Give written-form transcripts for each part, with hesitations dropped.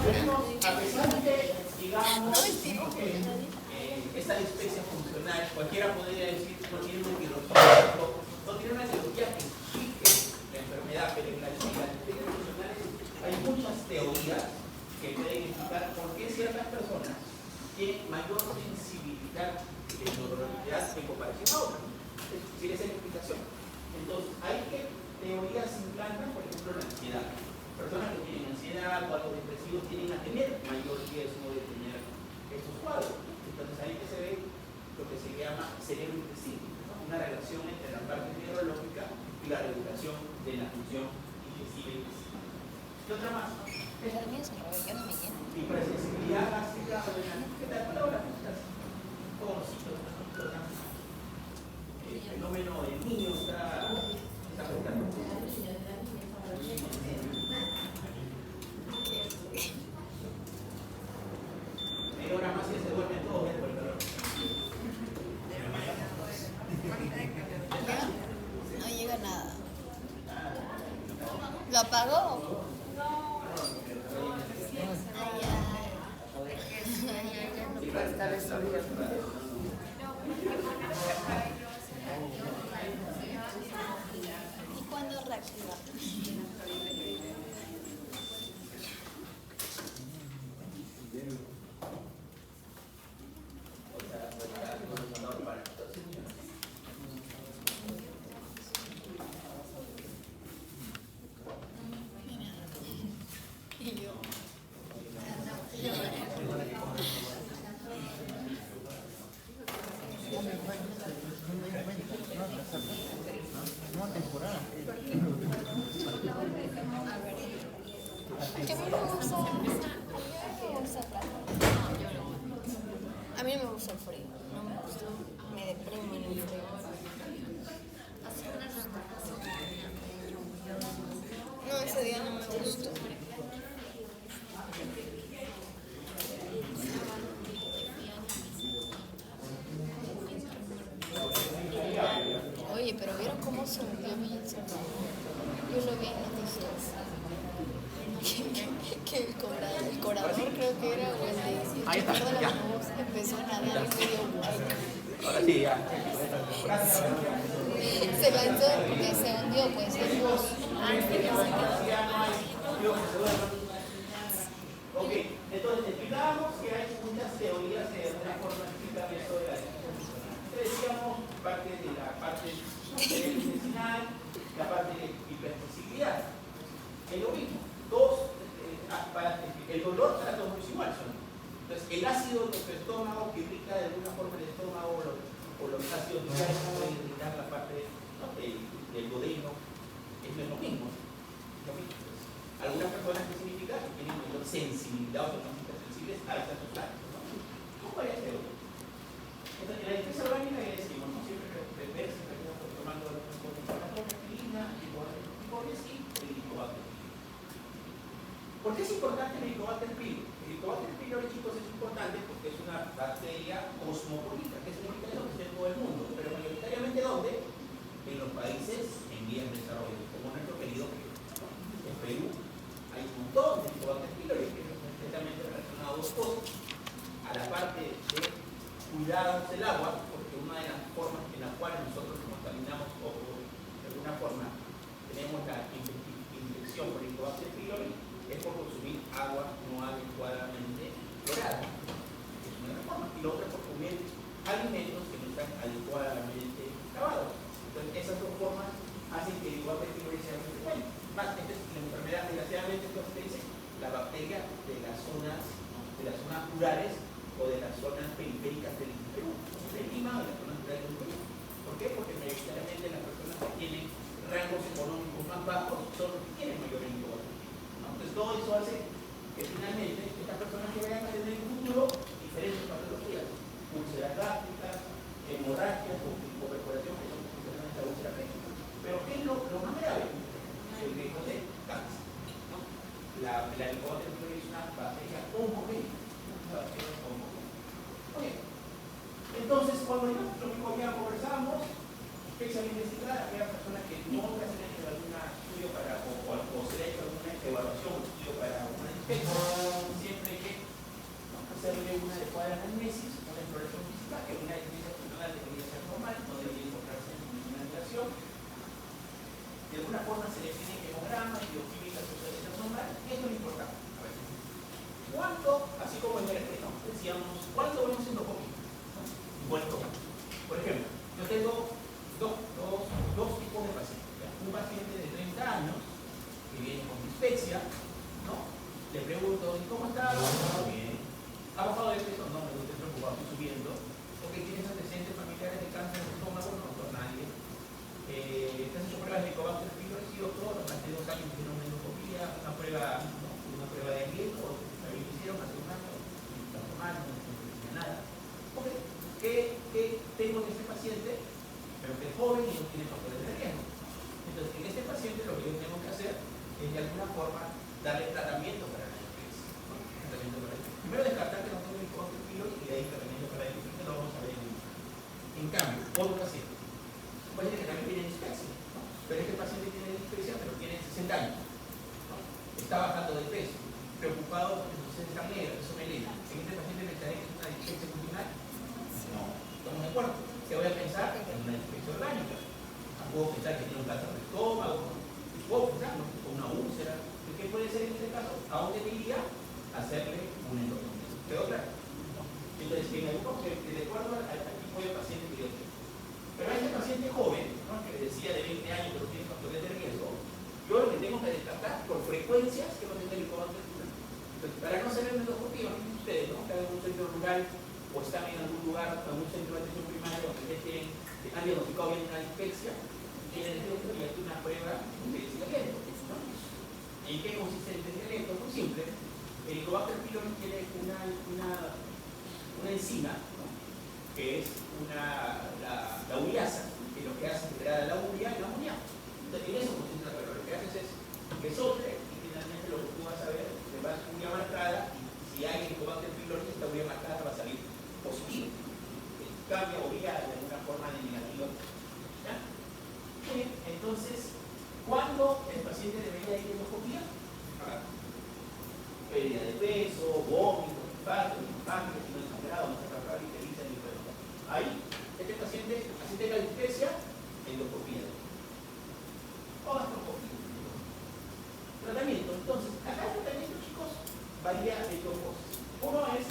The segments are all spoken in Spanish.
Vemos, a pesar de, digamos, que esta dispepsia funcional, cualquiera podría decir, no tiene una etiología, no tiene una etiología que explique la enfermedad, pero en las dispepsias funcionales hay muchas teorías que pueden explicar por qué ciertas personas tienen mayor sensibilidad de neuronalidad en comparación a otras. Si esa es la explicación. Entonces, hay que teorías se implantan, por ejemplo, la ansiedad. Personas que tienen ansiedad o algo depresivo tienen a tener mayor riesgo de tener estos cuadros. Entonces, ahí que se ve lo que se llama cerebro-intestino, ¿no? Una relación entre la parte neurológica y la regulación de la función digestiva. ¿Qué otra más? Hipersensibilidad gástrica, ¿qué tal? Palabras, el fenómeno del niño está afectando. Media hora más y se duermen todos por el calor. No llega nada. ¿Lo apagó? ¿Y cuándo reactiva? A mí no me gusta el frío, no me gusta, me deprimo en el frío. No, ese día no me gustó. Oye, pero ¿vieron cómo se hundió mi Instagram? Yo lo vi en noticias. Que el corador creo que era, o el de Ahí está, de ya. la voz, empezó a nadar y medio guay. Ahora sí, ya. Se lanzó porque se hundió, pues, el bus. Ok, entonces explicábamos que hay muchas teorías de alguna forma explicar esto de la digestion. Decíamos parte de la parte intestinal, la parte de hipersensibilidad. Es lo mismo. El dolor para todos es igual. Entonces, el ácido de tu estómago que irrita de alguna forma el estómago o los ácidos que pueden irritar la parte, ¿no?, del duodeno, eso es lo mismo. Algunas personas que significa que tienen mayor sensibilidad o son hipersensibles a estas sustancias, ¿no? ¿Cómo es este otro? Entonces, en la digestion orgánica ya decimos, ¿no? Siempre estamos tomando aspirina, anticorpores y el Helicobacter. ¿Por qué es importante el Helicobacter pylori? El Helicobacter pylori, chicos, es importante porque es una bacteria cosmopolita, que significa eso, que está en todo el mundo, pero mayoritariamente ¿dónde? En los países en vías de desarrollo, como nuestro querido Perú. En Perú hay un montón de Helicobacter pylori que están perfectamente relacionados a la parte de cuidados del agua, porque una de las formas en las cuales nosotros nos contaminamos o de alguna forma tenemos la infección por Helicobacter pylori es por consumir agua no adecuadamente clorada. Es una de las formas. Y la otra es por comer alimentos que no están adecuadamente lavados. Entonces, esas dos formas hacen que el Helicobacter pylori sea muy frecuente. Más, esta es la enfermedad, desgraciadamente, que usted dice, la bacteria de las zonas rurales o de las zonas periféricas del Perú, de Lima o de las zonas rurales del Perú. ¿Por qué? Porque mayoritariamente las personas que tienen rangos económicos más bajos son los que tienen mayor Helicobacter. Entonces, todo eso hace que finalmente estas personas que vayan a tener en un futuro diferentes patologías, úlceras gástricas, hemorragias o perforación, que son especialmente la úlcera gástrica. Pero ¿qué es lo más grave? El riesgo de cáncer, ¿no? La Helicobacter pylori es una bacteria oncogénica. Okay. Entonces, cuando ya conversamos, especialmente investigar a aquellas personas que no se han hecho algún estudio para, o se ha hecho alguna evaluación, estudio para una infección, de la anamnesis, una exploración física, que una experiencia funcional debería ser normal, no debería encontrarse en ninguna alteración. De alguna forma se define hemograma y bioquímica suele ser normal, y esto es lo importante. A ver. ¿Cuánto, así como en el ¿no? Decíamos, cuánto vemos endoscopía? ¿No? Igual todo. Por ejemplo, yo tengo dos tipos de pacientes. Un paciente de 30 años que viene con dispepsia, ¿no? Le pregunto, ¿cómo está? Bien. ¿Ha bajado de peso? No, me estoy preocupado, estoy subiendo. Porque tienes antecedentes familiares de cáncer de estómago, no doctor, nadie. ¿Te has hecho pruebas de Helicobacter pylori? Sí, doctor, hace 2 años hicieron una endoscopía, una prueba de riesgo, también hicieron hace un año, está normal, no tenía nada. Ok, ¿qué tengo en este paciente? Pero que es joven y no tiene factores de riesgo. Entonces, en este paciente lo que yo tengo que hacer es de alguna forma darle tratamiento para la dispepsia. Primero descartar que no tengo Helicobacter pylori y de ahí tratamiento para la dispepsia, que lo vamos a ver en cambio. Otro paciente. Un paciente que también tiene dispepsia, ¿no? Pero este paciente tiene dispepsia, pero tiene 60 años, ¿no? Está bajando de peso, preocupado porque su sed está negra, eso melena. ¿En este paciente pensaré que es una dispepsia funcional? No, estamos de acuerdo. Se voy a pensar en una dispepsia orgánica. Puedo pensar que tiene un cáncer de estómago, puedo pensar con una úlcera. ¿Qué puede ser en este caso? ¿A dónde me iría? A hacerle un endoscopia. ¿Quedó claro? Entonces, en el grupo que de acuerdo al tipo de paciente que yo tengo. Pero a este paciente joven, ¿no? Que decía de 20 años pero tiene factores de riesgo, yo lo que tengo que descartar por frecuencias que no tenga Helicobacter pylori. Entonces, para no hacer el endoscopia, ustedes, ¿no? Están en un centro rural o están en algún lugar, en un centro de atención primaria donde ustedes han diagnosticado bien una dispepsia, tienen el y aquí una prueba de cigarrillo, ¿no? ¿En qué consiste el cigarrillo? Muy simple. El Helicobacter pylori tiene una enzima, ¿no? Que es la ureasa, que lo que hace es liberar la urea y la amoníaco. Entonces, en eso consiste la prueba. Lo que haces es que sobre y finalmente lo que tú vas a ver, te vas a urea marcada y si hay Helicobacter pylori, esta urea marcada va a salir positiva. Cambia urea de alguna forma de negativa. ¿Ya? Bien, entonces, ¿cuándo el paciente debería ir a endoscopia? Pérdida de peso, vómito, infarto, páncreas, no sangrado, no sangrado, hipertensión, hipertensión. Ahí, este paciente, así tenga dispepsia, endoscopia. O gastroscopia. Tratamiento. Entonces, acá el tratamiento, chicos, varía de dos cosas. Uno es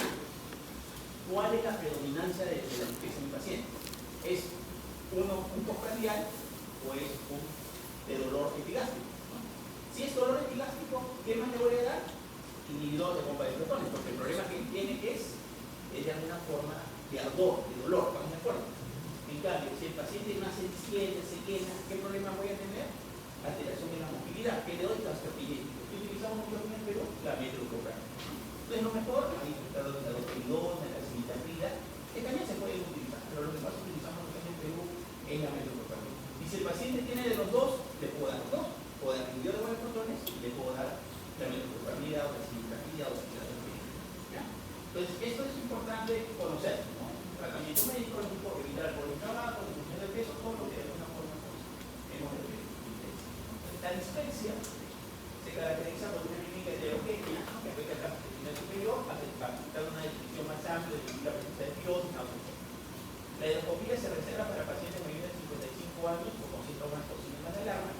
cuál es la predominancia de la dispepsia en mi paciente. ¿Es un postprandial o es de dolor epigástrico? Si es dolor epigástrico, ¿qué más le voy a dar? Inhibidor de bomba de protones, porque el problema que él tiene es de alguna forma de ardor, de dolor, ¿estamos de acuerdo? En cambio, si el paciente más se distiende, se llena, ¿qué problema voy a tener? Alteración en la movilidad. ¿Qué le doy? Transportillético. ¿Qué utilizamos mucho en el Perú? La metrocopramida. Entonces, lo mejor, ahí está la doperidona, la cimetrida, que también se pueden utilizar, pero lo que más utilizamos en el Perú es la metrocopramida. Y si el paciente tiene de los dos, le puedo dar los dos. Puedo dar inhibidor de bomba de protones y le puedo dar la metrocopramida o la cimetrida o la cimetrida. Entonces, esto es importante conocer, ¿no? Tratamiento médico, evitar por el trabajo, disminución del peso, todo lo que de alguna forma hemos de. La dispepsia se caracteriza por una clínica heterogénea, ¿no? Que afecta al campo intestinal superior, afectar una descripción más amplia de la presencia de pirosis, la endoscopia se reserva para pacientes mayores de 55 años o con síntomas o síntomas de alarma.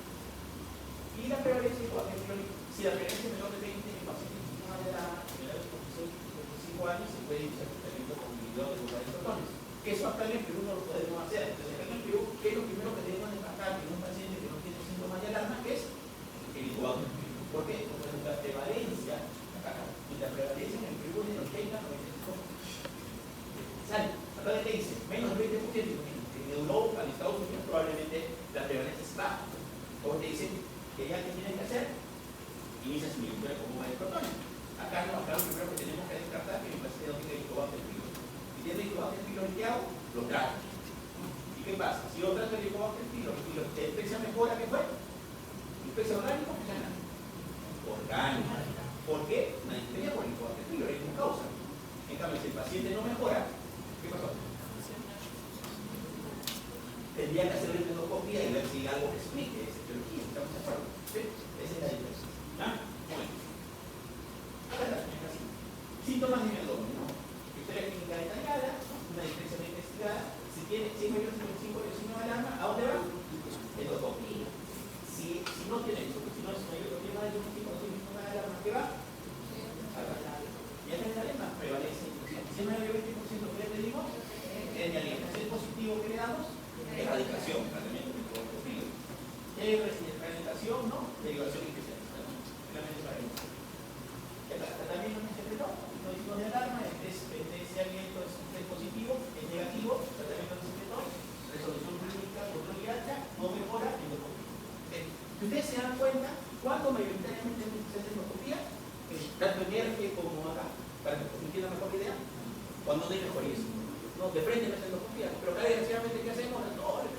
Y la prevalencia si la prevalencia es menor de 20 en pacientes con síntomas de alarma, menores de 55 años, se puede iniciar tratamiento con inhibidor de bomba de protones. Que eso acá en el Perú no lo podemos hacer. Entonces, acá en el Perú, ¿qué es lo primero que tenemos que descartar en un paciente que no tiene síntomas de alarma? Que es el Helicobacter pylori. ¿Por qué? Porque la prevalencia, la prevalencia en el Perú es del 80-95%. Sale, acá te dice, menos del 20%. En Europa, en Estados Unidos, probablemente la prevalencia es baja. O te dicen que ya que tienes que hacer, inicia su inhibidor con bomba de protones. Acá no, acá lo primero que tenemos que descartar es que el paciente no tiene Helicobacter pylori. Si tiene Helicobacter pylori, ¿qué hago? Lo trato. ¿Y qué pasa? Si yo trato el Helicobacter pylori y la dispepsia mejora, ¿qué fue? ¿Dispepsia orgánica o funcional? Orgánica. ¿Por qué? Una dispepsia por Helicobacter pylori, es una causa. En cambio, si el paciente no mejora, ¿qué pasó? Tendría que hacer una endoscopia y ver si algo que explique esa etiología. ¿Estamos de acuerdo? ¿Sí? Esa es la diferencia. ¿Ah? Bueno. Acá está, así. Síntomas de mi abdomen, ¿no? Historia clínica emerge como acá, para que me entiendan mejor la idea, cuando no hay mejoría. No, de frente no se endoscopía, pero acá desgraciadamente, ¿qué hacemos? La torre.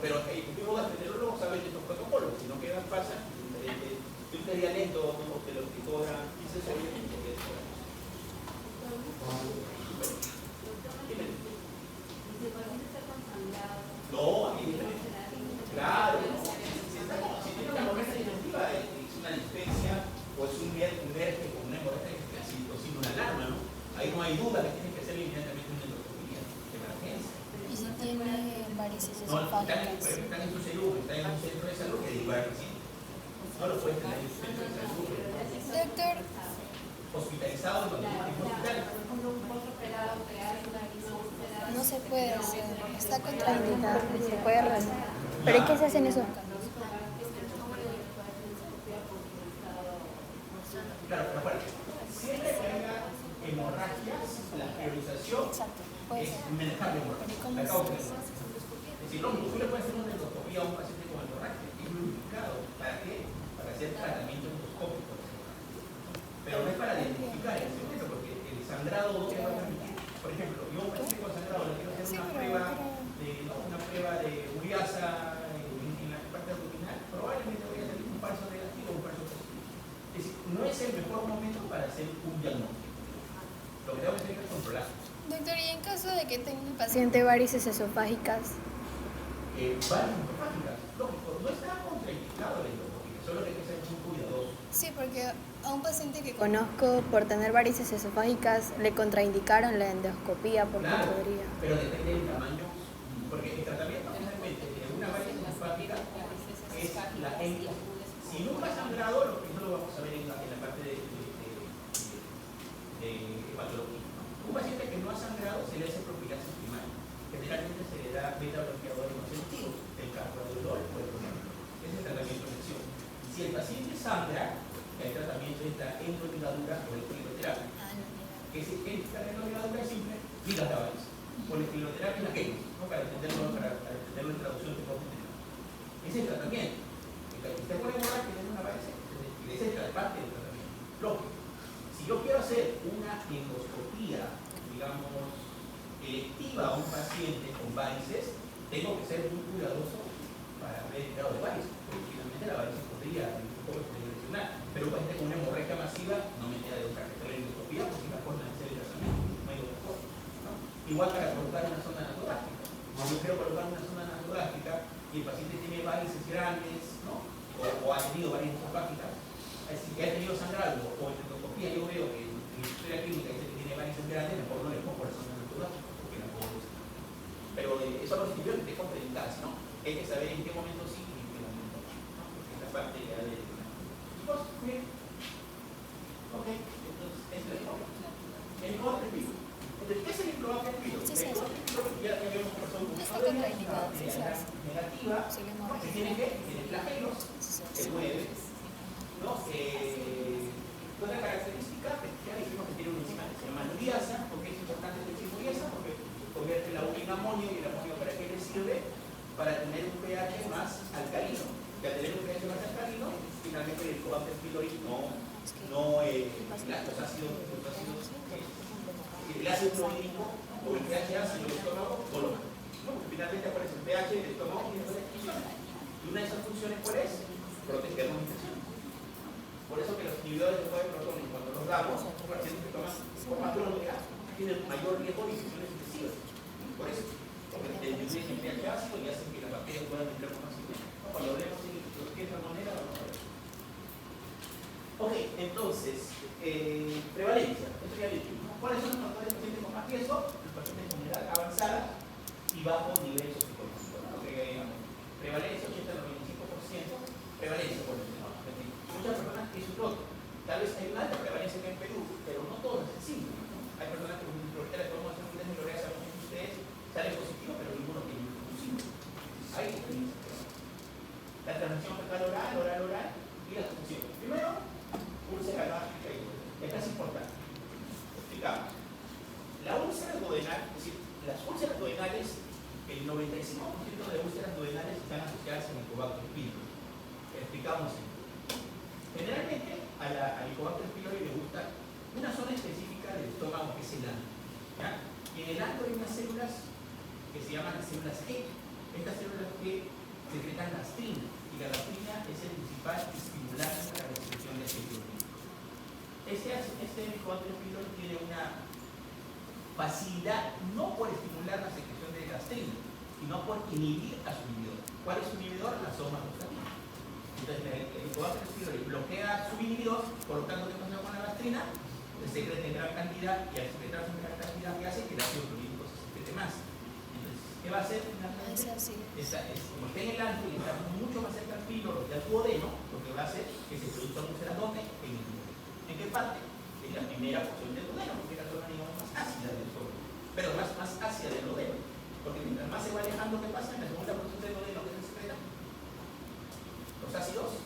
Pero el mismo gastroenterólogo sabe de estos protocolos, si no quedan pasa, si usted haría lento, no, te lo explicó ahora 15 segundos, porque es hora. No, aquí claro, si tiene una hemorragia digestiva, es una dispepsia o es un merge con una hemorragia digestiva, sin una alarma, ¿no? Ahí no hay duda que tiene que hacer inmediatamente una endoscopia de emergencia. ¿Y si tiene varices No, esofágicas? están en su salud, está en un centro de salud que diga que sí. No lo puede tener en un centro de salud. Doctor, Hospitalizado en cualquier hospital. no se puede hacer, está contraindicado, se puede realizar. ¿Pero y qué se hace en esos casos? Claro, pero aparte, siempre que haya hemorragias, la priorización Exacto, puede es ser. manejar la hemorragia, la causa de la hemorragia. Es decir, no, tú le puedes hacer una endoscopía a un paciente con hemorragia, es muy indicado. ¿Para qué? Para hacer tratamiento endoscópico de hemorragia. Pero no es para identificar en ese momento, porque el sangrado no te va a permitir. Por ejemplo, yo a un paciente con sangrado le quiero hacer una prueba de uriasa en la parte abdominal, probablemente voy a salir un falso negativo o un falso positivo. Es decir, no es el mejor momento para hacer un diagnóstico. Lo que tengo que hacer es controlar. Doctor, ¿y en caso de que tenga un paciente varices esofágicas? Varias endoscópicas, lógico, no está contraindicado la endoscopia, solo que hay que ser muy cuidadoso. Sí, porque a un paciente que conozco por tener varices esofágicas le contraindicaron la endoscopía porque Claro, podría. pero depende del tamaño, porque el tratamiento finalmente de una varice esofágica es la endoscopia. Si nunca ha sangrado, eso lo vamos a ver en la parte de hepatología. Un paciente que no ha sangrado se le hace profilaxis primaria. Generalmente se le da beta bloqueador no selectivo, el carpronolol o el ronalol. Ese es el tratamiento de elección. Si el paciente sangra, el tratamiento es la endoligadura o el electroterapia. Que es la endoligadura es simple, ligas la varice. O la electroterapia es la que ¿no? Para entenderlo en traducción que podemos tener. Ese es el tratamiento. Usted puede borrar que tiene una varice, esa es parte del tratamiento. Lógico. Si yo quiero hacer una endoscopía, digamos, electiva a un paciente con varices, tengo que ser muy cuidadoso para ver el grado de varices, porque finalmente la varice podría lesionar. Pero un paciente con una hemorragia masiva no me queda de otra que hacer la endoscopía, porque es la forma de hacer el tratamiento, no hay otra forma. ¿No? Igual para colocar una zona nasogástrica. Si yo quiero colocar una zona nasogástrica y el paciente tiene varices grandes, ¿no? o ha tenido varices esofágicas, es decir, que ha tenido sangrado o en endoscopía yo veo que en la historia clínica dice que tiene varices grandes, mejor no le pongo la zona nasogástrica porque la puedo usar. Pero eso no significa que esté contraindicada, ¿no? Hay que saber en qué momento sí y en qué momento no, porque es la parte ya de... Chicos, bien. Ok, entonces es el enfoque. El enfoque es vivo. Entonces, ¿qué es el enfoque es vivo? Sí, sí, sí. Ya habíamos conversado un Está poco de contraindicado, sí, sí. negativa, Sí, le ¿no? mueve. Que tiene flagelos, se mueve, ¿no? Otra característica, ya dijimos que tiene una enzima que se llama uriasa. ¿Por qué es importante decir uriasa? Porque convierte la urea en amonio, y el amonio ¿para qué le sirve? Para tener un pH más alcalino. Y al tener un pH más alcalino, finalmente el coaguante pylori los ácidos, el ácido clorhídrico o el pH ácido del estómago no lo mata. ¿No? Porque finalmente aparece el pH del estómago y después funciona. Y una de esas funciones, ¿cuál es? Protegernos de infecciones. Por eso que los inhibidores de de protones, cuando los damos, los pacientes que toman forma crónica tienen mayor riesgo de infecciones infectivas. Por eso, porque disminuyen el pH ácido y hacen que las bacterias puedan entrar con más facilidad. Cuando hablemos de esta manera, vamos a ver. Ok, entonces, prevalencia. Esto ya lo dijimos. ¿Cuáles son los factores de pacientes con más riesgo? Los pacientes con edad avanzada y bajo nivel socioeconómico. ¿No? Prevalencia 80-95%, prevalencia por ejemplo. Muchas personas que es un otro. Tal vez hay una alta prevalencia que en Perú, pero no todas es simple. ¿No? Hay personas que ahorita les podemos hacer un test de cloreas a muchos de ustedes, sale positivo, pero ninguno tiene un síntoma. Hay diferencias. La transmisión fecal oral y la transfusión. Primero, úlcera gástrica y esta es importante. Explicamos. La úlcera duodenal, es decir, las úlceras duodenales, el 95% de úlceras duodenales están asociadas en el coaguante pylori. Explicamos esto. Generalmente al Helicobacter pylori le gusta una zona específica del estómago que es el ano, ¿ya? Y en el ano hay unas células que se llaman células G. Estas células G secretan gastrina, y la gastrina es el principal estimulante para la secreción de ácido clorhídrico. Este Helicobacter pylori tiene una facilidad no por estimular la secreción de gastrina, sino por inhibir a su inhibidor. ¿Cuál es su inhibidor? La somatostatina. Entonces el Helicobacter pylori bloquea su inhibidor, por lo tanto, ¿qué pasa con la gastrina? Se secreta en gran cantidad, y al secretarse en gran cantidad, ¿qué hace? Que el ácido clorhídrico se secrete más. Entonces, ¿qué va a hacer finalmente? Como está en el alto y está mucho más cerca al píloro que al duodeno, lo que va a hacer es que se produzca úlceras ¿dónde? En el duodeno. ¿En qué parte? En la primera porción del duodeno, porque es la zona digamos, más ácida del estómago, pero más ácida del duodeno, porque mientras más se va alejando, ¿qué pasa? En la segunda porción del duodeno, ¿qué se secreta? Los ácidos.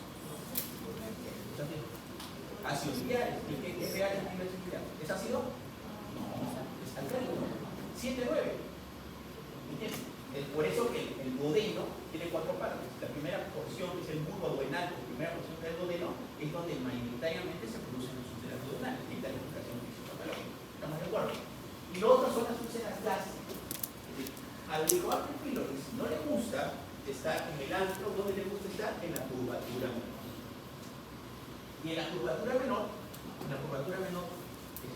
Ácidos biliares. ¿Qué pH tiene el ácido biliar? ¿Es ácido? No, es alcalino. 7-9. ¿Entiendes? Es por eso que el duodeno tiene 4 partes. La primera porción, que es el bulbo duodenal, la primera porción del duodeno, es donde mayoritariamente se producen las úlceras duodenales. Esta es la explicación fisiopatológica. ¿Estamos de acuerdo? Y lo otro son las úlceras gástricas. Al Helicobacter pylori no le gusta estar en el antro, ¿dónde le gusta estar? En la curvatura menor. Y en la curvatura menor,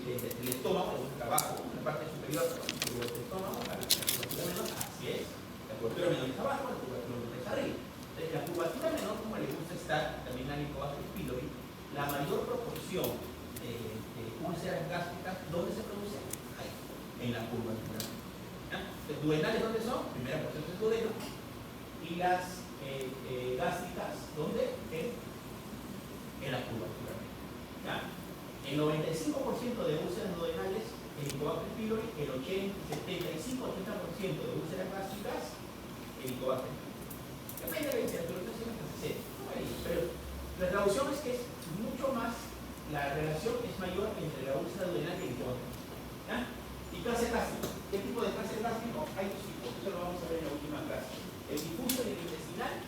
el estómago, el abajo, la parte superior del estómago, la curvatura menor, así es. La curvatura menor es abajo, la curvatura menor es arriba. Entonces, la curvatura menor, como le gusta estar también al Helicobacter pylori, la mayor proporción de úlceras gástricas, ¿dónde se produce? Ahí, en la curvatura menor. Los duodenales, ¿dónde son? Primera porción del duodeno. Y las gástricas, ¿dónde? En la curvatura menor. El 95% de úlceras duodenales, el Helicobacter pylori, el 75-80% de úlceras gástricas, el Helicobacter pylori. Depende de la literatura, pero la traducción es que es mucho más, la relación es mayor entre la úlcera duodenal y el Helicobacter. Y cáncer gástrico. ¿Qué tipo de cáncer gástrico? Hay dos tipos, eso lo vamos a ver en la última clase. El difuso y el intestinal.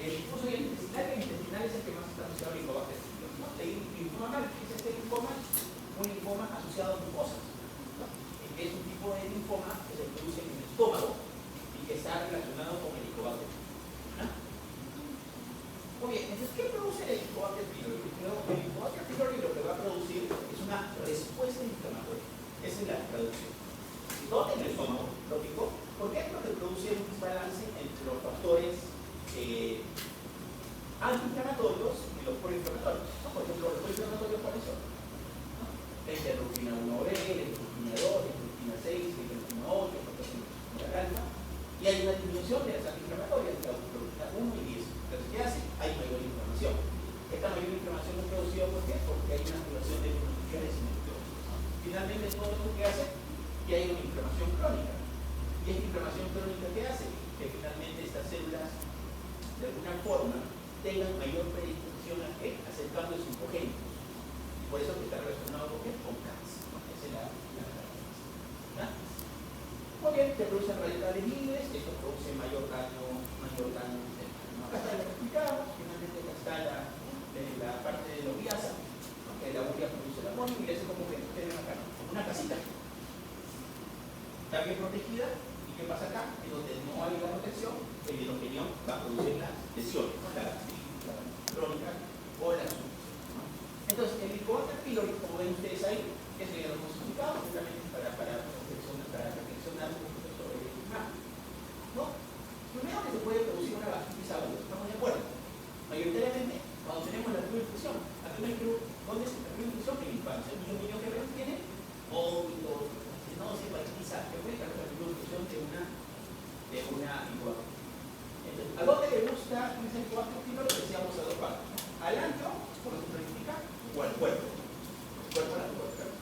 El difuso y el intestinal es el que más está asociado al Helicobacter pylori, ¿no? El linfoma mal, que es este linfoma, un linfoma asociado a mucosas, ¿no? Es un tipo de linfoma que se produce en el estómago y que está relacionado con el Helicobacter pylori, ¿no? Muy bien, entonces, ¿qué produce el Helicobacter pylori? El Helicobacter pylori lo que va a producir es una respuesta inflamatoria. Esa es la traducción. ¿Dónde? En el estómago, lógico. ¿Por qué? Porque produce un desbalance entre los factores antiinflamatorios y los proinflamatorios. ¿No? Por ejemplo, los proinflamatorios, ¿cuáles son? ¿No? La interleucina 1B, la interleucina 2, la interleucina 6, la interleucina 8, la interleucina alfa. Y hay una disminución de las antiinflamatorias, la interleucina 1 y 10. Entonces, ¿qué hace? Hay mayor inflamación. Esta mayor inflamación es producida ¿por qué? Porque hay una activación de neurotransmisores y neurotransmisores. Finalmente, todo lo que hace que hay una inflamación crónica. Y esta inflamación crónica, ¿qué hace? Que finalmente estas células de alguna forma tengan mayor predisposición a qué? A hacer cambios oncogénicos. Por eso que está relacionado con qué? Con cáncer. Esa es la característica. Muy bien, se producen radicales libres, esto produce mayor daño. Acá está lo que explicábamos, finalmente acá está la parte de la ureasa, ¿no? Que la urea produce el amonio y eso como que tiene una casita. Está bien protegida. ¿Qué pasa acá? En donde no hay la protección, el hidrogenión va a producir las lesiones, ¿no? La gastritis, la crónica o la gastritis, ¿no? Entonces, el Helicobacter pylori, como ven ustedes ahí, que es lo hemos explicado, justamente para reflexionar un poquito sobre el imagen, ¿no? Primero que se puede producir una gastritis aguda, ¿estamos de acuerdo? Mayoritariamente, cuando tenemos la primera infección, ¿dónde es la primera infección? En la infancia. Muchos niños que ven tienen vómitos, no se hepatitis A, que fue la primera infección de una Helicobacter. Entonces, ¿a dónde le gusta ese Helicobacter pylori? Lo decíamos a dos partes. Al antro, por lo que significa, o al cuerpo. El cuerpo la curvatura.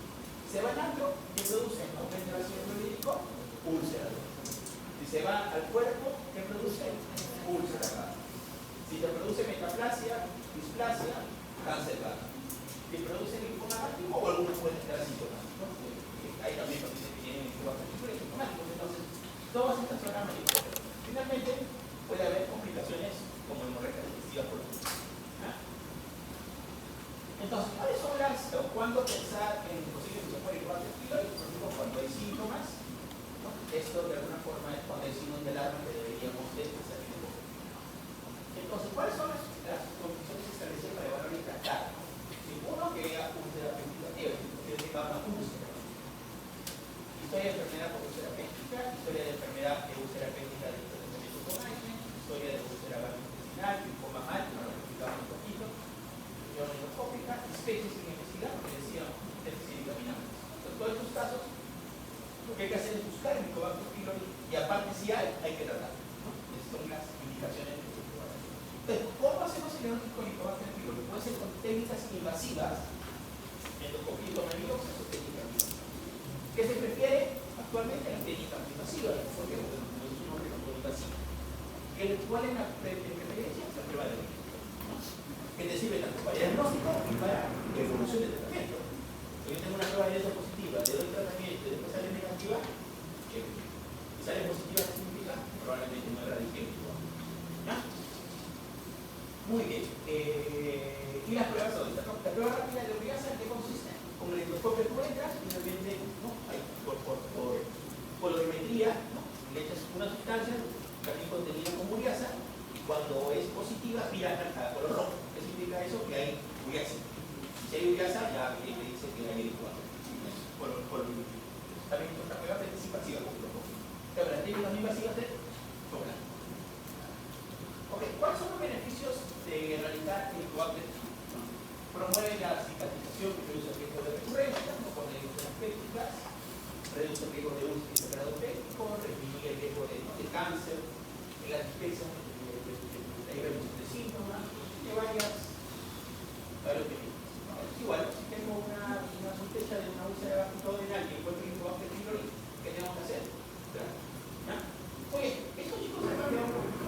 Se va al antro, ¿qué produce? Aumenta el ácido clorhídrico, úlcera. Si se va al cuerpo, ¿qué produce? Úlcera. Si te produce metaplasia, displasia, cáncer gástrico. Si produce linfoma activo o alguna puede estar asintomático. Hay también pacientes que tienen Helicobacter pylori asintomáticos. Entonces, zona manipuladora. Finalmente, puede haber complicaciones como hemorragia digestiva por ejemplo. Entonces, ¿cuáles son las, o cuándo pensar en posible infección por igual de pílori? Por ejemplo, cuando hay síntomas, ¿no? Esto de alguna forma es cuando hay signos de alarma que deberíamos empezar en el poco. Entonces, ¿cuáles son las condiciones establecidas para evaluar y tratar? Uno, que haya úlcera péptica, que tenga una úlcera. Historia de enfermedad por úlcera péptica, historia de enfermedad de úlcera péptica de tratamiento con AINE, historia de úlcera gastrointestinal, linfoma mal, que nos lo explicamos un poquito, endoscópica, especies sin investigar, porque decíamos, déficit de vitaminas. En todos estos casos, lo que hay que hacer es buscar el Mycobacter pylori y aparte si hay que tratar. ¿No? Esas son las indicaciones que se pueden hacer. Entonces, ¿cómo hacemos el diagnóstico con Mycobacter pylori? Puede ser con técnicas invasivas, endoscopía y tomabiopsia o técnicas invasivas. ¿Qué se prefiere? Actualmente las técnicas invasivas, porque es un nombre no invasivo. ¿Cuál es la preferencia? La prueba de origen. Que te sirve tanto para diagnóstico y para evolución del tratamiento. Si yo tengo una prueba de eso positiva, le doy tratamiento y después sale negativa, si sale positiva, ¿qué significa? Probablemente no erradique el tumor. ¿Ya? Muy bien. Y las pruebas ahorita, ¿no? La prueba rápida de Uriasa, ¿en qué consiste? Con el endoscopio tú entras y realmente, ¿no? Por colorimetría, ¿no? Le echas una sustancia, también contenida como Uriasa, y cuando es positiva, mira a color rojo. ¿Qué significa eso? Que hay Uriasa. Si hay Uriasa, ya me dice que hay Mycobacter. También otra prueba participativa con rojo. Pero las técnicas no invasivas de sobra. Ok, ¿cuáles son los beneficios de erradicar el Mycobacter? Promueve la cicatrización, que reduce el riesgo de recurrencia, no pone úlceras pépticas, reduce el riesgo de úlcera y sangrado péptico, disminuye el riesgo de cáncer, en la dispepsia, la reducción de síntomas, de varios beneficios. Igual, si tengo una sospecha de una úlcera gastrointestinal y encuentro Mycobacter pylori, ¿qué tengo que hacer? ¿Ya? Oye, estos chicos han cambiado un poquito.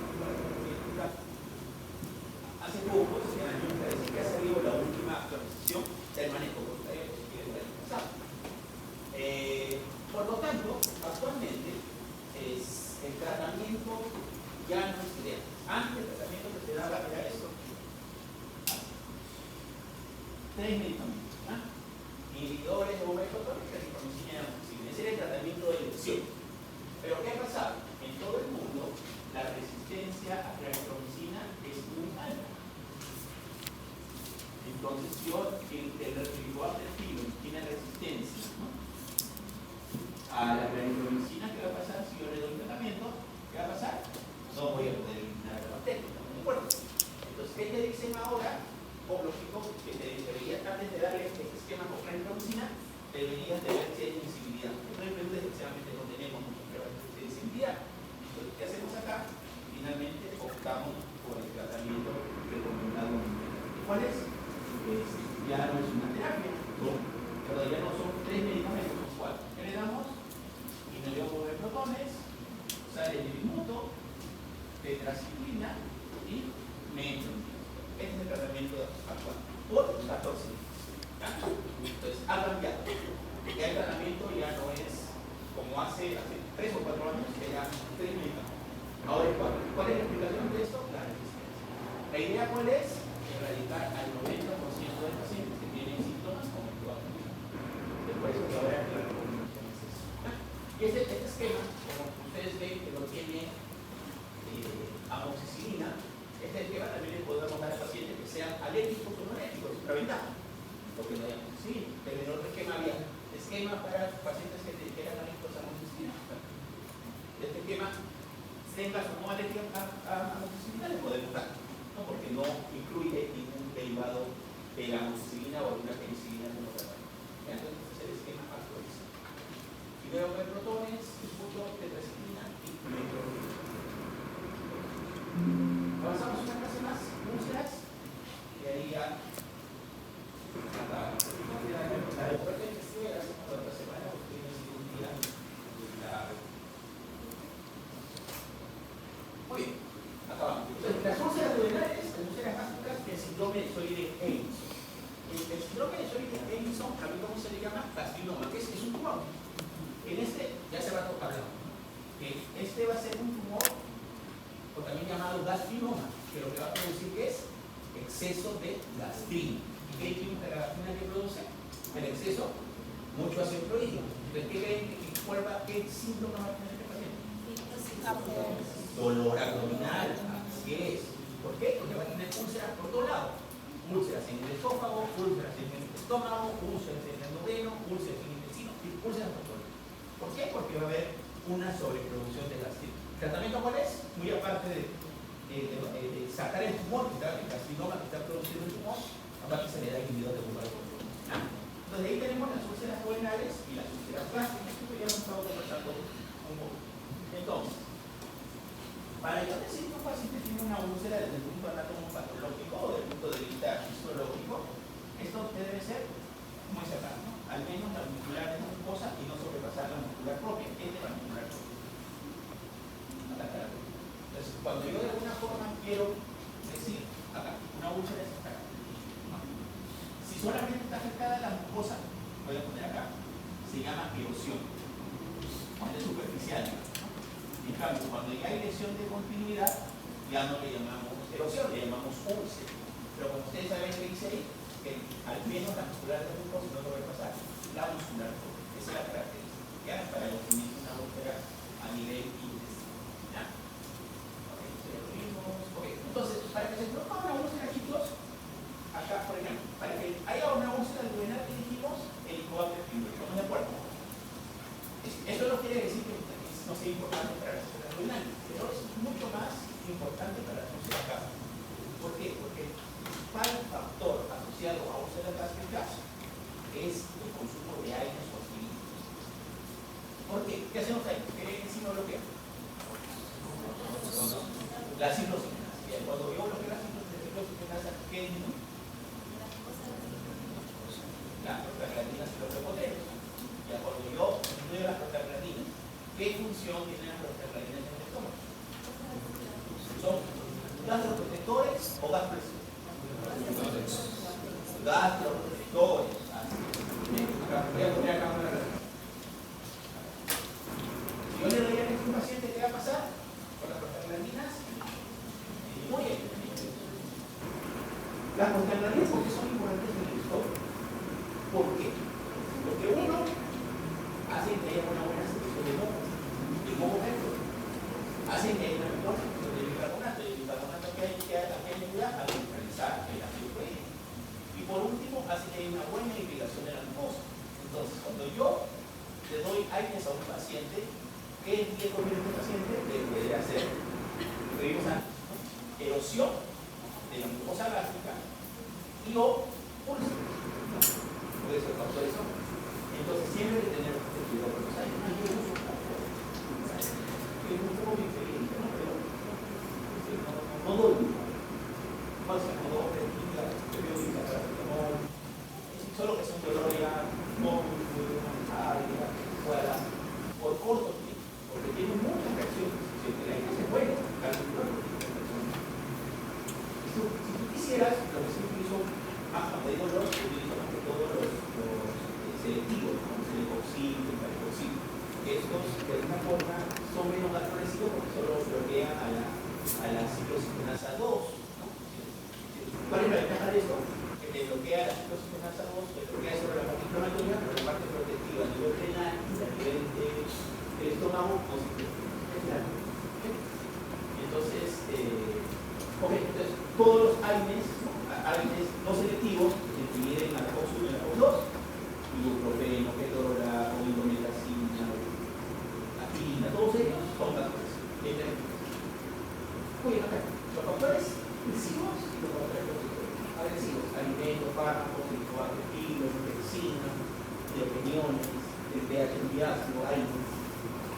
Hace poco, este año, parece que ha salido la última actualización del manejo voluntario positivo del año pasado. Por lo tanto, actualmente el tratamiento ya no es ideal. Antes el tratamiento que se daba era esto. 3 medicamentos. Inhibidores de bomba hipotónica, rifampicina y amoxicilina. Ese era el tratamiento de elección. Pero ¿qué ha pasado? En todo el mundo la resistencia a la rifampicina es muy alta. Entonces, el Mycobacter pylori tiene resistencia, ¿no? A la claritromicina. ¿Qué va a pasar si yo le doy un tratamiento? ¿Qué va a pasar? No voy a poder eliminar la bacteria. ¿De acuerdo? Entonces, ¿qué te dicen ahora? O lógico, que te deberías, antes de darle este esquema con claritromicina, deberías de ver si hay sensibilidad. No hay preguntas, especialmente no tenemos muchas pruebas de sensibilidad. Entonces, ¿qué hacemos acá? Finalmente optamos por el tratamiento recomendado. ¿Cuál es? Ya no es una terapia, pero ya no son 3 medicamentos, son 4. ¿Qué le damos? Inhibidor de protones, sale de bimuto, tetraciclina y metronidazol. Este es el tratamiento actual, por 14 días. Entonces, ha cambiado. Ya el tratamiento ya no es como hace 3 o 4 años, que era 3 medicamentos. Ahora es 4. ¿Cuál es la explicación de esto? La resistencia. La idea, ¿cuál es? Erradicar al 90% de pacientes que tienen síntomas como Mycobacter pylori. Después, que ahora la recomendación es eso. Y este esquema, como ustedes ven que lo tiene amoxicilina, este esquema también le podemos dar a pacientes que sean alérgicos o no alérgicos, otra ventaja, porque no hay amoxicilina. Pero en otro esquema había esquema para pacientes que eran alérgicos a amoxicilina. Este esquema, tengas o no alergia a amoxicilina, le podemos dar, ¿no? Porque no incluye ningún derivado de la amoxicilina o de una penicilina como tratamiento. Entonces, este es el esquema actualizado. Y luego hay protones, difuso, tetraciclina y metronidazol. Avanzamos una clase más, úlceras, y ahí ya muy bien, acabamos. Entonces, las úlceras duodenales, las úlceras gástricas, el síndrome de Soide-Ellison. El síndrome de Soide-Ellison, a mí cómo se le llama carcinoma, que es un tumor. En este, ya se va a tocar, que este usted va a hacer un tumor, o también llamado gastrinoma, que lo que va a producir es exceso de gastrina. ¿Y qué dijimos de la gastrina que produce? El exceso, mucho ácido clorhídrico. Entonces, ¿qué creen qué síntomas va a tener este paciente? Dolor abdominal, así es. ¿Por qué? Porque va a tener úlceras por todos lados. Úlceras en el esófago, úlceras en el estómago, úlceras en el duodeno, úlceras en el intestino, y úlceras por todo. ¿Por qué? Porque va a haber una sobreproducción de gastrina. ¿El tratamiento cuál es? Muy aparte de sacar el tumor, el carcinoma que está produciendo el tumor, aparte se le da inhibidor de ocupar el tumor. Entonces ahí tenemos las úlceras duodenales y las úlceras gástricas, que ya hemos estado conversando un poco. Entonces, para yo decir que un paciente tiene una úlcera desde el punto anatomopatológico o desde el punto de vista histológico, esto debe ser muy cercano, ¿no? Al menos la muscular es mucosa y no sobrepasar la muscular propia, es de la muscular propia. Entonces, cuando yo de alguna forma quiero decir, acá, una úlcera es acá. ¿No? Si solamente está afectada la mucosa, voy a poner acá, se llama erosión. Es superficial, ¿no? En cambio, cuando ya hay lesión de continuidad, ya no le llamamos erosión, le llamamos úlcera. Pero como ustedes saben que dice ahí, que al menos la muscular de mucosa no lo va a pasar, la muscular propia. Esa es la característica, ¿ya? Para definir una úlcera a nivel intestinal. Entonces, para que se produzca una úlcera, chicos, acá, por ejemplo, para que haya una úlcera duodenal que dijimos, el coágulo primero. ¿Estamos de acuerdo? Eso no quiere decir que no sea importante para la úlcera duodenal, pero es mucho más importante para la úlcera gástrica. ¿Por qué? Porque el principal factor asociado a úlceras gástricas es el consumo de aires o aciditos. ¿Por qué? ¿Qué hacemos ahí? ¿Qué enzima bloquea? La ciclocinasa. Cuando yo bloqueo la ciclocinasa, ¿qué disminuye? La prostaglandina se lo repotente. Ya cuando yo disminuyo las prostaglandinas, ¿qué función tienen las prostaglandinas en el estómago? ¿Son gastroprotectores o gastropresores? Gastroprotectores. Voy a poner acá una relación. Si yo le doy a este paciente, ¿qué va a pasar? Con las prostaglandinas, muy bien. Las prostaglandinas, ¿por qué son importantes en el estómago? ¿Por qué? Porque uno hace que haya una buena secreción de moco, y moco dentro. Hace que haya una mejor secreción de bicarbonato, y el bicarbonato que ayuda a neutralizar el ácido clorhídrico. Y por último, hace que haya una buena irrigación de la mucosa. Entonces, cuando yo le doy aires a un paciente, ¿qué riesgo tiene este paciente? Le puede hacer, referimos a erosión de la mucosa gástrica y o úlcera. Puede ser factor eso. Entonces siempre hay que tener cuidado con los aires. Yo uso un poco diferente, ¿no? Pero no doy. No sé, no doy. Solo que es un dolor ya no muy fuera por corto tiempo, porque tiene muchas reacciones. Si el aire se puede calcular. Si tú quisieras, lo que se utilizo más cuando hay dolor, se utiliza más que todo los selectivos, como el celecoxib, el calicoxib. Estos, de alguna forma, son menos gastrolesivos porque solo bloquean a la ciclocinasa 2. ¿No? ¿Cuál es la ventaja de esto? Que te bloquea la ciclocinasa 2, te bloquea sobre la parte inflamatoria, pero la parte protectiva a nivel renal y a nivel del estómago positivo. Entonces, entonces, todos los AINES no selectivos se dividen a la COX1 y a la COX2, ibuprofeno, ketorolaco, indometacina, aspirina, todos ellos son factores. Muy bien, acá. Los factores agresivos y los factores agresivos, alimentos, fármacos, estilos, medicina, de opiniones, el pH ácido, AINES,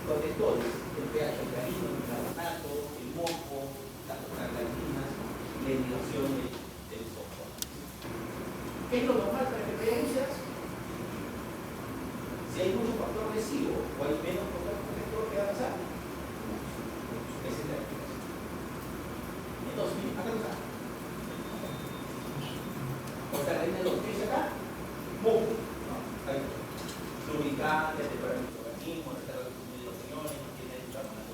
protectores, el pH alcalino, el carbonato, el moco, las prostaglandinas, la eliminación del software. ¿Qué es lo normal para que haya úlceras? Si hay mucho factor lesivo o hay menos factor protector, ¿qué va a pasar? Esa es la explicación. Entonces, miren, acá está. Prostaglandina 2, ¿qué dice acá? Moco, ¿no? Lubricante, temperatura del organismo, retardo de opiniones, mantiene el carbonato.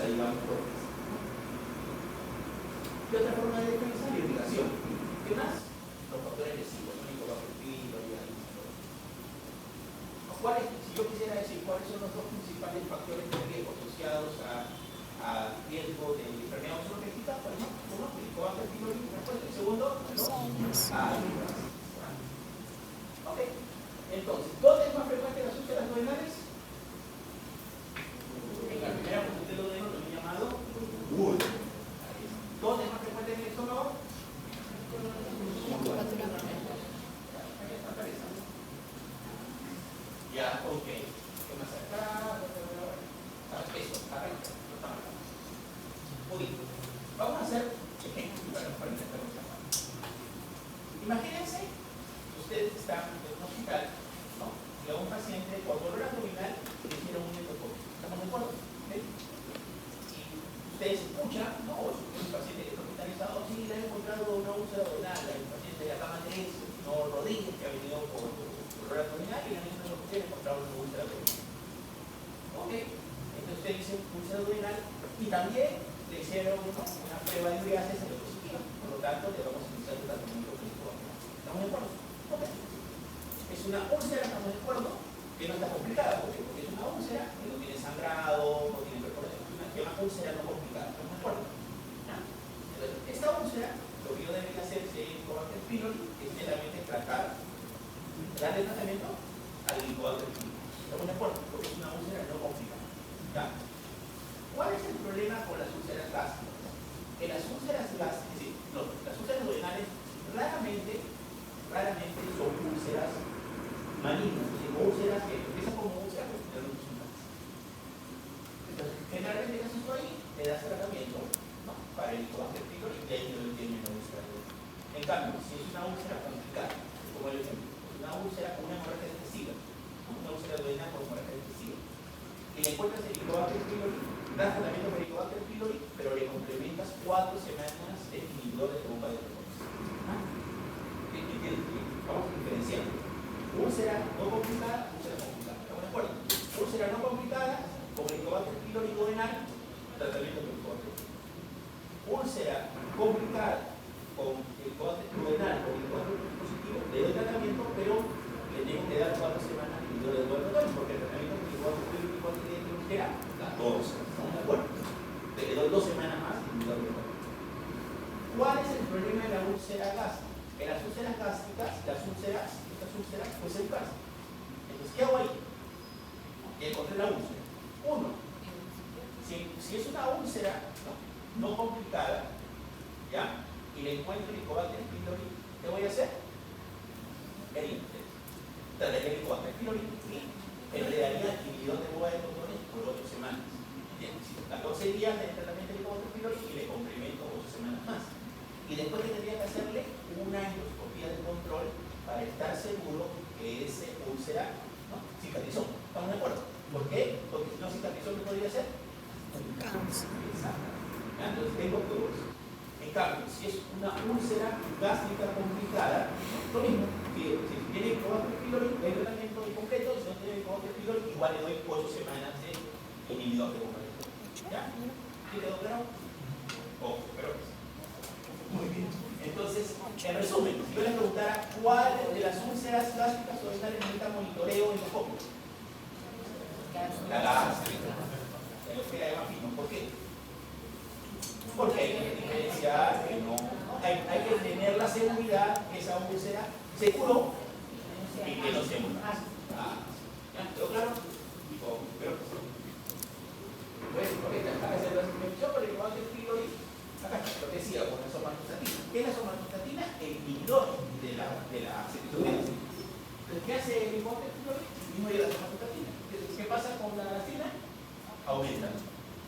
ahí vamos por eso. ¿Qué otra forma de defensa? La irrigación. ¿Qué más? Los factores lesivos, ¿no? ¿Cuáles, si yo quisiera decir cuáles son los dos principales factores de riesgo asociados a riesgo de enfermedad osteopédica? Por ejemplo, uno, el Helicobacter pylori, el segundo, ¿no? Ok. Entonces, ¿dónde es más frecuente las úlceras duodenales? En la primera punta del duodeno, lo he llamado wood. ¿Dónde es más frecuente en el estómago? Ya, ok. ¿Qué más acá? Eso, arranca. Muy bien. Vamos a hacer ejemplos para intentar esta parte. Imagínense, ustedes están en un hospital, ¿no? Y a un paciente con dolor abdominal le hicieron un endoscopio. ¿Estamos de acuerdo? ¿Sí? Y ustedes escuchan, ¿no? Un paciente que está hospitalizado, sí, le han encontrado una úlcera duodenal, el paciente de la cama 3, no Rodríguez, que ha venido por dolor abdominal y le han encontrado una úlcera duodenal. Ok, entonces usted dice úlcera duodenal y también le hicieron una prueba de uriasis en el positivo, por lo tanto le vamos a iniciar el tratamiento clínico. ¿Estamos de acuerdo? Ok. Es una úlcera, estamos de acuerdo, que no está complicada, porque es una úlcera que no tiene sangrado, no tiene perforación, es una úlcera no complicada, ¿estamos de acuerdo? Entonces, esta úlcera, lo que yo debería hacer si hay Helicobacter pylori es meramente darle tratamiento al Helicobacter pylori. ¿Estamos de acuerdo? Porque es una úlcera no complicada. ¿Ya? ¿Cuál es el problema con las úlceras gástricas? Que las úlceras gástricas, es decir, las úlceras duodenales raramente son úlceras malignas, es decir, úlceras que empiezan como úlceras pero tienen un resultado. Entonces, generalmente ¿qué haces tú ahí? Le das tratamiento, ¿no? Para el Helicobacter pylori y ahí no tiene una úlcera duodenal. En cambio, si es una úlcera complicada, como el ejemplo, una úlcera con una hemorragia excesiva, una úlcera duodenal con hemorragia excesiva, y le encuentras el Helicobacter pylori, das tratamiento para Helicobacter pylori, pero le complementas 4 semanas de inhibidor de bomba de retorno. Vamos diferenciando. Úlcera no complicada, úlcera complicada. ¿Estamos de acuerdo? Úlcera no complicada, con Helicobacter pylori duodenal, tratamiento con Helicobacter pylori. Úlcera complicada, con Helicobacter duodenal, con Helicobacter positivo, le doy tratamiento, pero le tengo que dar 4 semanas de inhibidor de bomba de retorno, porque el tratamiento con Helicobacter pylori era 14. ¿Estamos de acuerdo? Le doy 2 semanas más de inhibidor de bomba de retorno. ¿Cuál es el problema de la úlcera gástrica? En las úlceras gástricas, estas úlceras, pues se encargan. Entonces, ¿qué hago ahí? Y encontré la úlcera. Uno, si es una úlcera no complicada, ¿ya? Y le encuentro el Helicobacter pylori, ¿qué voy a hacer? Trataré el Helicobacter pylori y le daría inhibidor de bomba de protones por 8 semanas. ¿Entiendes? 14 días de tratamiento de Helicobacter pylori y le complemento 8 semanas más. Y después tendría que hacerle una endoscopía de control para estar seguro que ese úlcera cicatrizó. ¿Estamos de acuerdo? ¿Por qué? Porque si no cicatrizó, ¿qué podría ser? Cáncer. Exacto. Entonces tengo todo eso. En cambio, si es una úlcera gástrica complicada, lo mismo. Si tiene Helicobacter pylori, le doy tratamiento completo. Si no tiene Helicobacter pylori, igual le doy 8 semanas de inhibidor de bomba de retorno. ¿Ya? ¿Sí quedó claro? Ojo, pero muy bien. Entonces, en resumen, si yo les preguntara cuál de las úlceras gástricas duodenales necesita monitoreo endoscópico. La gástrica. En lo que era más fino. ¿Por qué? Porque hay que diferenciar que no. Hay que tener la seguridad que esa úlcera se curó y que no se muera. ¿Ya? ¿Quedó claro? Pero pues, acá se lo mencionó por el Helicobacter pylori. Acá lo que decía con la somatostatina. ¿Qué es la somatostatina? El inhibidor de la cetotonina. Entonces, ¿qué hace el Helicobacter pylori? Disminuye la somatostatina. Entonces, ¿qué pasa con la gastina? Aumenta.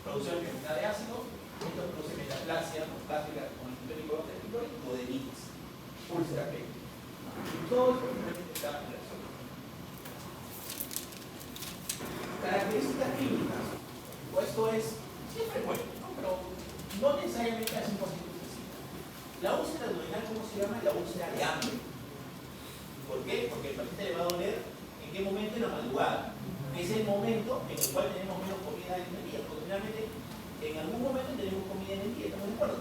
Producción de cantidad de ácido. Esto produce metaplasia gástrica con el Helicobacter pylori o duodenitis. Úlcera pélvica. Todo esto está relacionado. Características clínicas. Pues esto es siempre bueno, ¿no? Pero no necesariamente es un positivo. La úlcera duodenal, ¿cómo se llama? La úlcera de hambre. ¿Por qué? Porque el paciente le va a doler en qué momento, en la madrugada. Es el momento en el cual tenemos menos comida en el día. Porque finalmente En algún momento tenemos comida en el día, ¿estamos de acuerdo?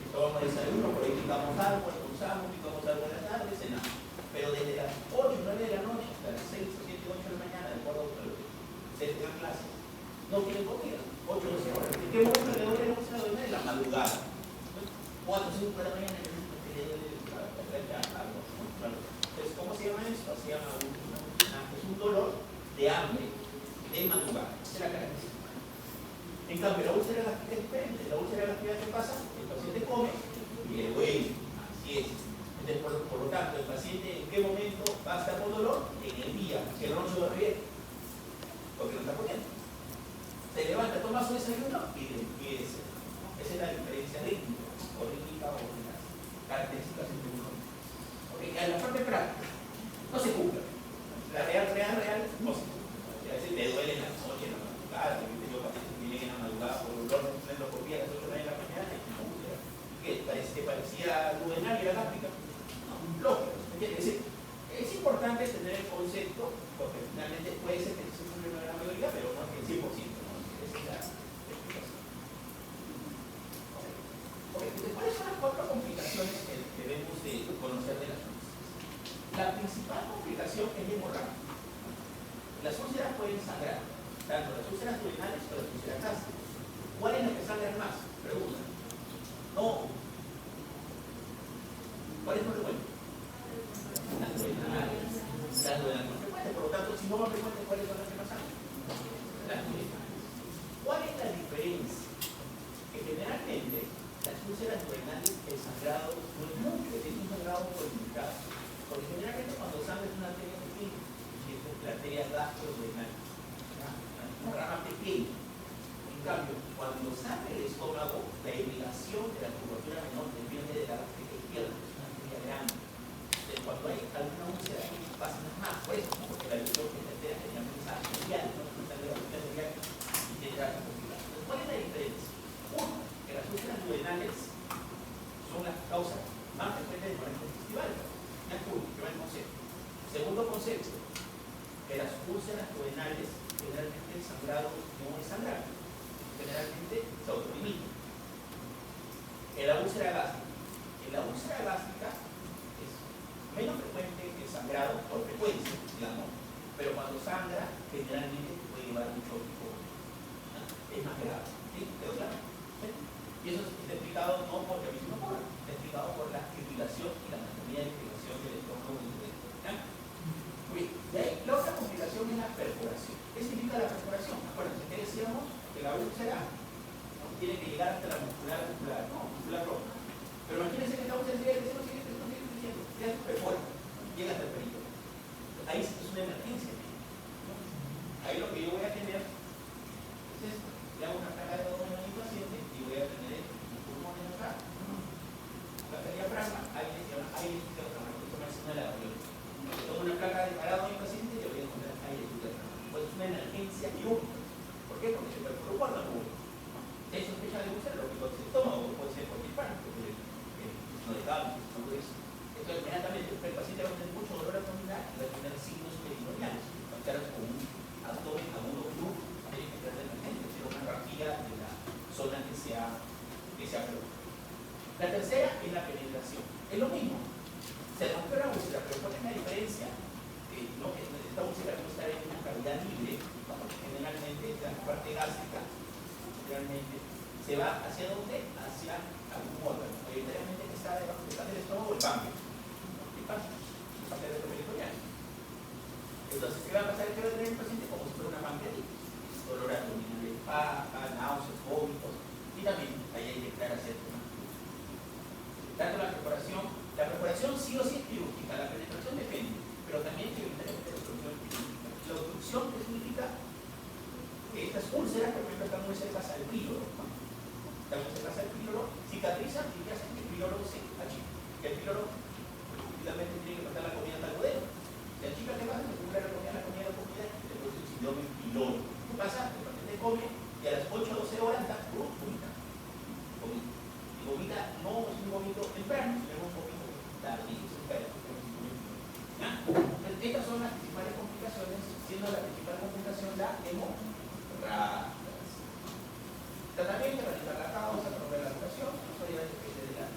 Tomamos desayuno, por ahí picamos algo, almorzamos, picamos algo en la tarde, cenamos. Pero desde las 8 o 9 de la noche hasta las 6, 7, 8 de la mañana, de acuerdo a lo que se tengan clases, no quieren comida. 8 o 12 horas. ¿En qué momento le duele la doña? En la madrugada. 4 o 5 de la mañana le duele algo. Entonces, ¿cómo se llama esto? Se llama es un dolor de hambre de madrugada. Esa es la característica. En cambio, la úlcera gástrica es diferente. La úlcera gástrica, ¿qué pasa? El paciente come y le duele. Así es. Entonces, por lo tanto, el paciente en qué momento va a estar con dolor? En el día. Si el noche duerme bien. Porque no está comiendo. Se levanta, toma su desayuno y le empieza. Esa es la diferencia rítmica o rítmica o de las características entre uno. Okay. En la parte práctica no se cumple. La real no se cumple. A veces me duele en la noche, en la madrugada. Yo pacientes que vienen en la madrugada por dolor de endoscopía a las 8 de la mañana y no úlcera. Que parecía duodenal y era gástrica. No, lógico. Es decir, es importante tener el concepto, porque finalmente puede ser que se cumple una gran mayoría, pero no el 100%. ¿Cuáles son las 4 complicaciones que debemos de conocer de las úlceras? La principal complicación es la hemorragia. Las úlceras pueden sangrar, tanto las úlceras duodenales como las úlceras gástricas. ¿Cuál es la que sangran más? Pregunta. No. ¿Cuál es más frecuente? Las duodenales. Las duodenales más frecuentes, por lo tanto, si no más frecuentes, ¿cuáles son las que más sangran? Las duodenales. ¿Cuál es la diferencia? Que generalmente las úlceras duodenales, el sangrado no es mucho, es un sangrado limitado. Porque generalmente cuando sangra es una arteria pequeña, y es la arteria gastroduodenal, una rama pequeña. En cambio, cuando sangra el estómago, la irrigación de la curvatura menor depende de la arteria izquierda, que es una arteria grande. Entonces, cuando hay alguna úlcera aquí, pasa más por eso, porque la irrigación de la arteria generalmente es arterial, no es una arteria arterial y tiene la complicación. Entonces, ¿cuál es la diferencia? Uno, que las úlceras duodenales son las causas más frecuentes de dolencias festivales. Primer concepto. Segundo concepto, que las úlceras duodenales generalmente el sangrado no es sangrado, generalmente se autolimita. En la úlcera gástrica es menos frecuente que el sangrado por frecuencia, digamos, pero cuando sangra generalmente puede llevar mucho tipo. Es más grave. ¿Sí? ¿Quedó claro? ¿Sí? Y eso está explicado no porque a mí se me ocurra, está explicado por la irrigación y la anatomía de irrigación del estómago y del intestino. Muy bien. De ahí, la otra complicación es la perforación. ¿Qué significa la perforación? Acuérdense que decíamos que la úlcera no tiene que llegar hasta la muscular roja. Pero imagínense que esta úlcera sigue creciendo, ya se perfora, llega hasta el perito. Ahí es una emergencia. Ahí lo que yo voy a tener es esto. Le hago una placa de abdomen a mi paciente y voy a tener los pulmones acá. La diafragma, ahí le llama aire diafragma, esto me hace una labio. Tomo una placa de parado a mi paciente y le voy a poner aire diafragma. Pues es una emergencia quirúrgica. ¿Por qué? Porque se perforó un órgano. Si hay sospecha de úlcera, lo que puede ser estómago, puede ser cualquier parte, no dejamos, no puede ser. Entonces, inmediatamente el paciente va a tener mucho dolor abdominal y va a tener signos perineales. Va a estar con un abdomen agudo blue, tiene que estar de emergencia, tiene una rapilla de la zona que se ha perdido. La tercera es la penetración. Es lo mismo. Se rompió la úlcera, pero ¿cuál es la diferencia? No, que esta úlcera no está en una cavidad libre, porque generalmente la parte gástrica realmente se va hacia dónde? Hacia algún órgano. Mayoritariamente que está debajo del estómago, el páncreas. El páncreas retroperitoneal. Entonces, ¿qué va a pasar? ¿Qué va a tener el paciente? Como si fuera una pancreatitis. Dolor abdominal de paja, náuseas, vómitos. Y también ahí hay que declarar síntomas. Tanto la preparación sí o sí es quirúrgica, la penetración depende, pero también hay que evitar la obstrucción quirúrgica. La obstrucción, ¿qué significa? Que estas úlceras, por ejemplo, están muy cercas al píloro. Están muy cercas al píloro, cicatrizan y que hacen que el píloro se achique. El píloro, finalmente, tiene que pasar la comida hasta el modelo. La chica que pasa, se cumple la comida, y le produce un síndrome pilón. ¿Qué pasa? El paciente come y a las 8 o 12 horas está vomita. Y vomita no es un vómito temprano, sino un vómito tardío. Estas son las principales complicaciones, siendo la principal complicación la hemorragia. Tratamiento, erradicar la causa, promover la curación, eso ya depende de la